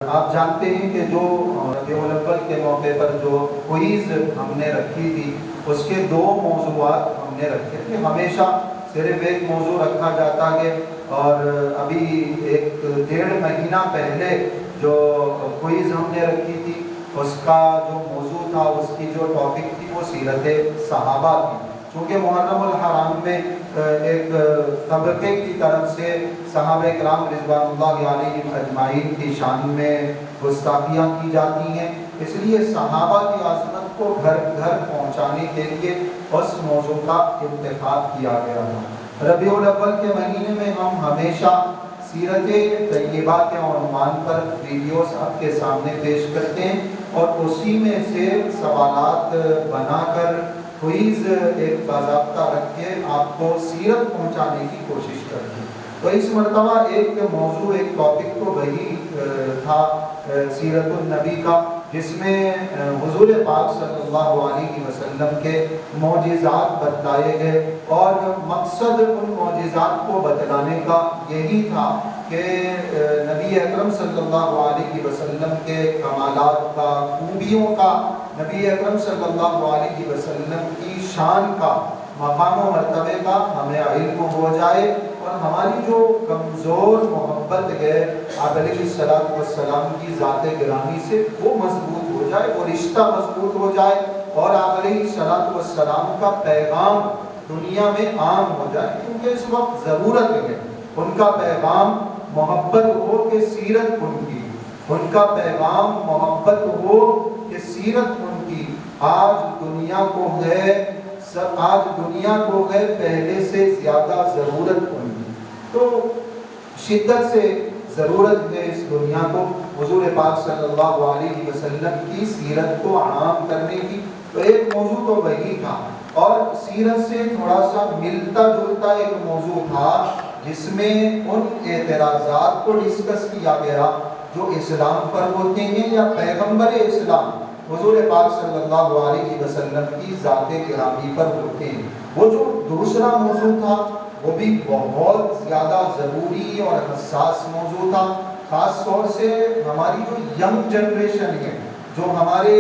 آپ جانتے ہیں کہ جو ربیع الاول کے موقع پر جو کوئز ہم نے رکھی تھی اس کے دو موضوعات ہم نے رکھے تھے. ہمیشہ صرف ایک موضوع رکھا جاتا ہے اور ابھی 1.5 مہینہ پہلے جو کوئز ہم نے رکھی تھی اس کا جو موضوع تھا، اس کی جو ٹاپک تھی وہ سیرت صحابہ تھی. چونکہ محرم الحرام میں ایک طبقے کی طرف سے صحابہ کرام رضوان اللہ علیہم اجمعین کی شان میں گستاخیاں کی جاتی ہیں، اس لیے صحابہ کی عظمت کو گھر گھر پہنچانے کے لیے اس موضوع کا انتخاب کیا گیا تھا. ربیع الاول کے مہینے میں ہم ہمیشہ سیرت طیبہ کے عنوان پر ویڈیوز آپ کے سامنے پیش کرتے ہیں اور اسی میں سے سوالات بنا کر کوئز ایک باضابطہ رکھ کے آپ کو سیرت پہنچانے کی کوشش کرتے ہیں. تو اس مرتبہ ایک موضوع، ایک ٹاپک تو وہی تھا سیرت النبی کا، جس میں حضور پاک صلی اللہ علیہ وسلم کے معجزات بتلائے گئے اور مقصد ان معجزات کو بتلانے کا یہی تھا کہ نبی اکرم صلی اللہ علیہ وسلم کے کمالات کا، خوبیوں کا، نبی اکرم صلی اللہ علیہ وسلم کی شان کا، مقام و مرتبے کا ہمیں علم ہو جائے اور ہماری جو کمزور محبت ہے آپ علیہ السلام کی ذات گرامی سے وہ مضبوط ہو جائے، وہ رشتہ مضبوط ہو جائے اور آپ علیہ السلام کا پیغام دنیا میں عام ہو جائے. کیونکہ اس وقت ضرورت ہے ان کا پیغام محبت ہو کہ سیرت ان کی، ان کا پیغام محبت ہو کہ سیرت ان کی. آج دنیا کو ہے پہلے سے زیادہ ضرورت ان کی. تو شدت سے ضرورت ہے اس دنیا کو حضور پاک صلی اللہ علیہ وسلم کی سیرت کو عام کرنے کی. تو ایک موضوع تو وہی تھا اور سیرت سے تھوڑا سا ملتا جلتا ایک موضوع تھا جس میں ان اعتراضات کو ڈسکس کیا گیا جو اسلام پر ہوتے ہیں یا پیغمبر اسلام حضور پاک صلی اللہ علیہ وسلم کی ذات گرامی پر ہوتے ہیں. وہ جو دوسرا موضوع تھا وہ بھی بہت زیادہ ضروری اور حساس موضوع تھا، خاص طور سے ہماری جو ینگ جنریشن ہے، جو ہمارے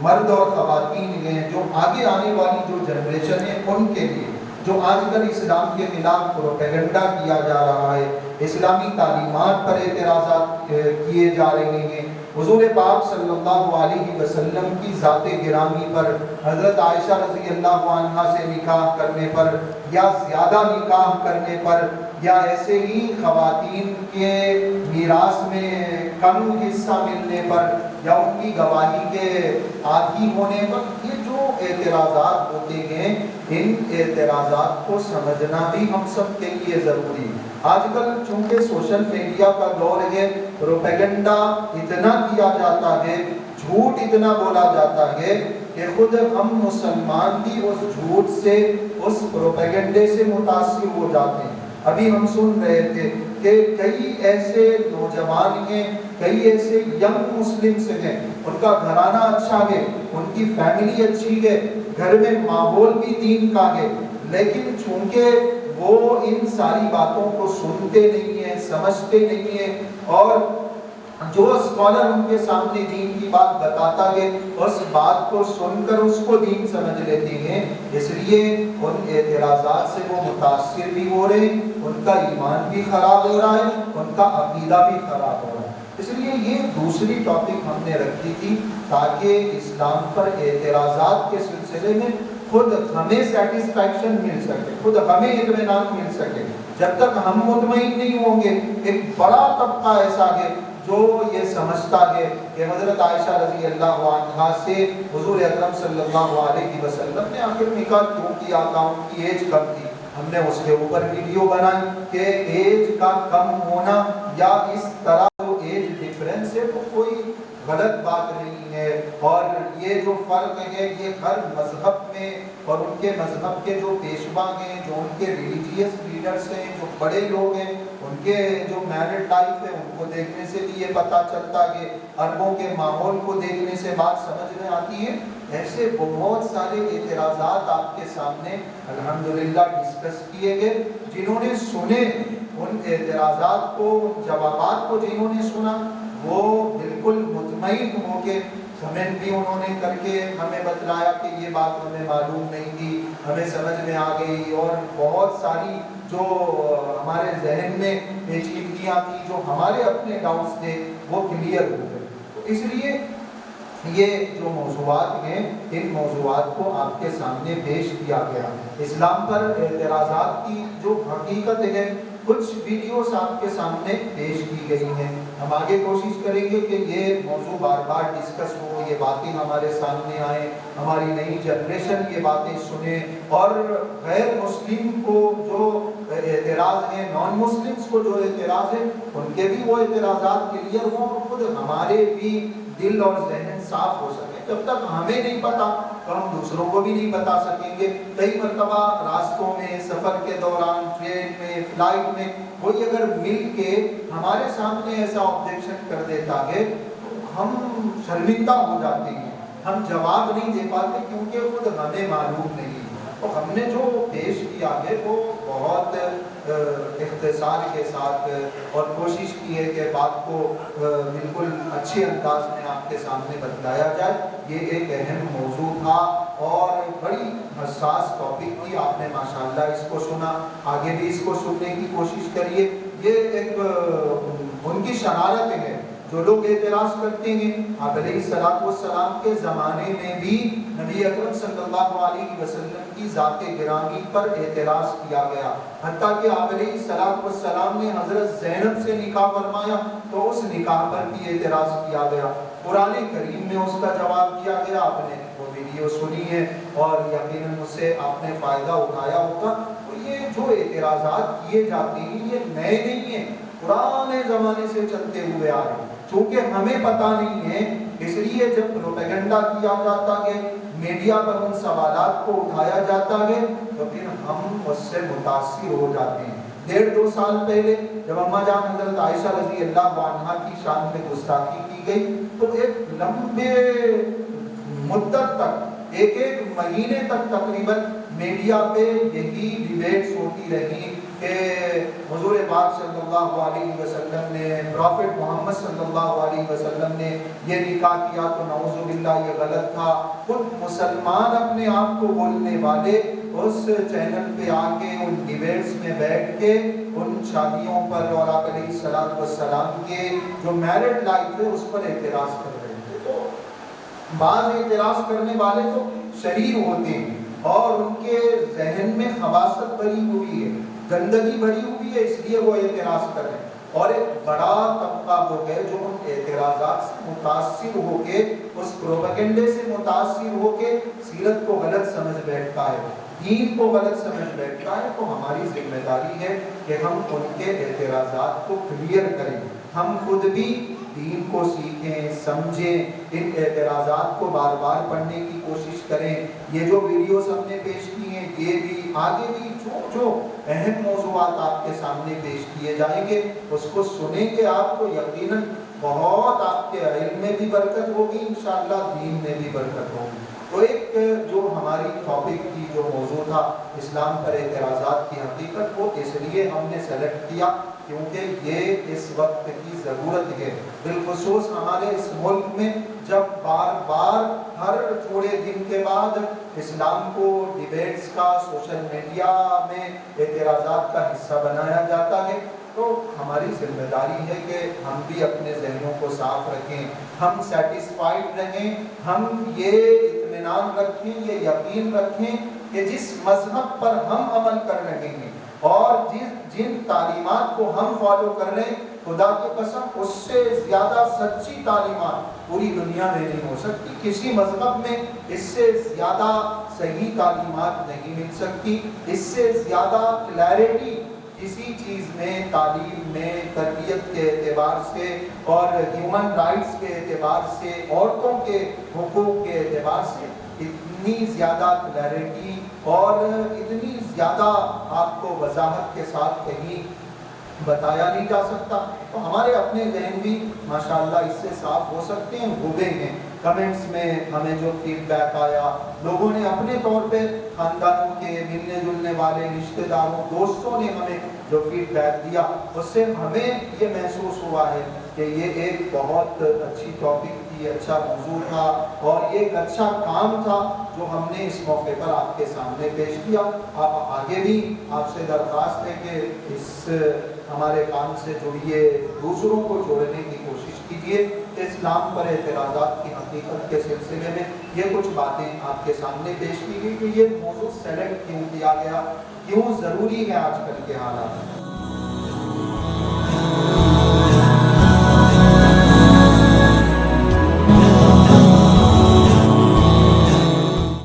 مرد اور خواتین ہیں، جو آگے آنے والی جو جنریشن ہے ان کے لیے، جو آج کل اسلام کے خلاف پروپیگنڈا کیا جا رہا ہے، اسلامی تعلیمات پر اعتراضات کیے جا رہے ہیں. حضور پاک صلی اللہ علیہ وسلم کی ذات گرامی پر، حضرت عائشہ رضی اللہ عنہا سے نکاح کرنے پر یا زیادہ نکاح کرنے پر یا ایسے ہی خواتین کے میراث میں کم حصہ ملنے پر یا ان کی گواہی کے عادی ہونے پر، یہ جو اعتراضات ہوتے ہیں ان اعتراضات کو سمجھنا بھی ہم سب کے لیے ضروری ہے. آج کل چونکہ سوشل میڈیا کا دور ہے، پروپیگنڈا اتنا کیا جاتا ہے، جھوٹ اتنا بولا جاتا ہے کہ خود ہم مسلمان بھی اس جھوٹ سے، اس پروپیگنڈے سے متاثر ہو جاتے ہیں. ابھی ہم سن رہے تھے کہ کئی ایسے نوجوان ہیں، کئی ایسے ینگ مسلمز ہیں، ان کا گھرانہ اچھا ہے، ان کی فیملی اچھی ہے، گھر میں ماحول بھی دین کا ہے، لیکن چونکہ وہ ان ساری باتوں کو سنتے نہیں ہیں، سمجھتے نہیں ہیں اور جو اسکالر ان کے سامنے دین کی بات بتاتا ہے اس بات کو سن کر اس کو دین سمجھ لیتے ہیں. اس لیے ان اعتراضات سے وہ متاثر بھی ہو رہے ہیں، ان کا ایمان بھی خراب ہو رہا ہے، ان کا عقیدہ بھی خراب ہو رہا ہے. اس لیے یہ دوسری ٹاپک ہم نے رکھی تھی تاکہ اسلام پر اعتراضات کے سلسلے میں خود ہمیں سیٹسفیکشن مل سکے، خود ہمیں اطمینان مل سکے. جب تک ہم مطمئن نہیں ہوں گے، ایک بڑا طبقہ ایسا ہے جو یہ سمجھتا ہے کہ حضرت عائشہ رضی اللہ عنہا سے حضور اکرم صلی اللہ علیہ وسلم نے آخر نکاح کیوں کیا تھا، ان کی ایج کم تھی. ہم نے اس کے اوپر ویڈیو بنائی کہ ایج کا کم ہونا یا اس طرح جو ایج ڈفرینس ہے وہ کوئی غلط بات نہیں ہے، اور یہ جو فرق ہے یہ ہر مذہب میں اور ان کے مذہب کے جو پیشوا ہیں، جو ان کے ریلیجیس لیڈرز ہیں، جو بڑے لوگ ہیں، ان کے جو میرڈ لائف ہے ان کو دیکھنے سے بھی یہ پتہ چلتا ہے، عربوں کے ماحول کو دیکھنے سے بات سمجھ میں آتی ہے. ایسے بہت سارے اعتراضات آپ کے سامنے الحمدللہ ڈسکس کیے گئے. جنہوں نے سنے ان اعتراضات کو، ان جوابات کو جنہوں نے سنا وہ بالکل مطمئن ہو کے کمنٹ بھی انہوں نے کر کے ہمیں بتلایا کہ یہ بات ہمیں معلوم نہیں تھی، ہمیں سمجھ میں آ گئی، اور بہت ساری جو ہمارے ذہن میں پیچیدگیاں تھیں، جو ہمارے اپنے ڈاؤٹس تھے، وہ کلیئر ہو گئے۔ تو اس لیے یہ جو موضوعات ہیں، ان موضوعات کو آپ کے سامنے پیش کیا گیا۔ اسلام پر اعتراضات کی جو حقیقت ہے، کچھ ویڈیوز آپ کے سامنے پیش کی گئی ہیں۔ ہم آگے کوشش کریں گے کہ یہ موضوع بار بار ڈسکس ہو، یہ باتیں ہمارے سامنے آئیں، ہماری نئی جنریشن یہ باتیں سنے، اور غیر مسلم کو جو اعتراض ہیں، نان مسلمس کو جو اعتراض ہے، ان کے بھی وہ اعتراضات کلیئر ہوں، اور خود ہمارے بھی دل اور ذہن صاف ہو سکے۔ جب تک ہمیں نہیں پتا تو ہم دوسروں کو بھی نہیں بتا سکیں گے۔ کئی مرتبہ راستوں میں، سفر کے دوران، ٹرین میں، فلائٹ میں کوئی اگر مل کے ہمارے سامنے ایسا آبجیکشن کر دیتا ہے تو ہم شرمندہ ہو جاتے ہیں، ہم جواب نہیں دے پاتے کیونکہ خود ہمیں معلوم نہیں۔ تو ہم نے جو پیش کیا ہے وہ بہت اختصار کے ساتھ اور کوشش کی ہے کہ بات کو بالکل اچھے انداز میں آپ کے سامنے بتلایا جائے۔ یہ ایک اہم موضوع تھا اور بڑی حساس ٹاپک تھی، آپ نے ماشاءاللہ اس کو سنا، آگے بھی اس کو سننے کی کوشش کریے۔ یہ ایک ان کی شرارت ہے جو لوگ اعتراض کرتے ہیں۔ آپ علیہ السلام کے زمانے میں بھی نبی اکرم صلی اللہ علیہ وسلم کی ذات گرامی پر اعتراض کیا گیا، حتیٰ کہ آپ علیہ السلام نے حضرت زینب سے نکاح فرمایا تو اس نکاح پر بھی اعتراض کیا گیا۔ قرآن کریم میں اس کا جواب دیا گیا، آپ نے وہ ویڈیو سنی ہے اور یقیناً اس سے آپ نے فائدہ اٹھایا ہوگا۔ تو یہ جو اعتراضات کیے جاتے ہیں یہ نئے نہیں ہیں، پرانے زمانے سے چلتے ہوئے آ رہے ہیں۔ چونکہ ہمیں پتہ نہیں ہے اس لیے جب پروپیگنڈا کیا جاتا ہے، میڈیا پر ان سوالات کو اٹھایا جاتا ہے تو پھر ہم اس سے متاثر ہو جاتے ہیں۔ 1.5-2 سال پہلے جب اماں جان حضرت عائشہ رضی اللہ عنہا کی شان میں گستاخی کی گئی تو ایک لمبے مدت تک، ایک مہینے تک تقریباً میڈیا پہ یہی ڈیبیٹس ہوتی رہی کہ حضور پاک صلی اللہ علیہ وسلم نے، پروفٹ محمد صلی اللہ علیہ وسلم نے یہ نکاح کیا تو نعوذ باللہ یہ غلط تھا۔ خود مسلمان اپنے آپ کو بولنے والے اس چینل پہ آ کے ان ڈیبیٹس میں بیٹھ کے ان شادیوں پر اور آپ علیہ السلام کے جو میرڈ لائف ہے اس پر اعتراض کر رہے تھے۔ تو بعض اعتراض کرنے والے تو شریر ہوتے ہیں اور ان کے ذہن میں خباثت بھری ہوئی ہے، گندگی بھری ہوئی ہے، اس لیے وہ اعتراض کر رہے ہیں۔ اور ایک بڑا طبقہ وہ ہے جو ان اعتراضات سے متاثر ہو کے، اس پروپیگنڈے سے متاثر ہو کے سیرت کو غلط سمجھ بیٹھتا ہے، دین کو غلط سمجھ بیٹھتا ہے۔ تو ہماری ذمہ داری ہے کہ ہم ان کے اعتراضات کو کلیئر کریں، ہم خود بھی دین کو سیکھیں، سمجھیں، ان اعتراضات کو بار بار پڑھنے کی کوشش کریں۔ یہ جو ویڈیوز ہم نے پیش کی ہیں یہ بھی آگے بھی جو اہم موضوعات آپ کے سامنے پیش کیے جائیں گے اس کو سنیں گے آپ کو یقیناً بہت آپ کے علم میں بھی برکت ہوگی، انشاءاللہ دین میں بھی برکت ہوگی۔ تو ایک جو ہماری ٹاپک کی جو موضوع تھا اسلام پر اعتراضات کی حقیقت، وہ اس لیے ہم نے سلیکٹ کیا کیونکہ یہ اس وقت کی ضرورت ہے، بالخصوص ہمارے اس ملک میں جب بار بار ہر تھوڑے دن کے بعد اسلام کو ڈیبیٹس کا، سوشل میڈیا میں اعتراضات کا حصہ بنایا جاتا ہے۔ تو ہماری ذمہ داری ہے کہ ہم بھی اپنے ذہنوں کو صاف رکھیں، ہم سیٹسفائیڈ رہیں، ہم یہ اطمینان رکھیں، یہ یقین رکھیں کہ جس مذہب پر ہم عمل کر رہے ہیں اور جن تعلیمات کو ہم فالو کر رہے ہیں، خدا کی قسم اس سے زیادہ سچی تعلیمات پوری دنیا میں نہیں ہو سکتی، کسی مذہب میں اس سے زیادہ صحیح تعلیمات نہیں مل سکتی، اس سے زیادہ کلیئرٹی کسی چیز میں، تعلیم میں، تربیت کے اعتبار سے اور ہیومن رائٹس کے اعتبار سے، عورتوں کے حقوق کے اعتبار سے اتنی زیادہ کلیئرٹی اور اتنی زیادہ آپ کو وضاحت کے ساتھ کہیں بتایا نہیں جا سکتا۔ تو ہمارے اپنے ذہن بھی ماشاءاللہ اس سے صاف ہو سکتے ہیں، ہوئے ہیں۔ کمنٹس میں ہمیں جو فیڈ بیک آیا، لوگوں نے اپنے طور پہ خاندانوں کے ملنے جلنے والے رشتہ داروں دوستوں نے ہمیں جو فیڈ بیک دیا، اس سے ہمیں یہ محسوس ہوا ہے کہ یہ ایک بہت اچھی ٹاپک تھی، اچھا موضوع تھا، اور یہ ایک اچھا کام تھا جو ہم نے اس موقع پر آپ کے سامنے پیش کیا۔ آپ آگے بھی آپ سے درخواست ہے کہ اس ہمارے کام سے جڑیے، دوسروں کو جوڑنے کی کوشش کیجیے۔ اسلام پر اعتراضات کی حقیقت کے سلسلے میں یہ کچھ باتیں آپ کے سامنے پیش کی گئی کہ یہ موضوع سلیکٹ کیوں کیا گیا، کیوں ضروری ہے آج کل کے حالات میں۔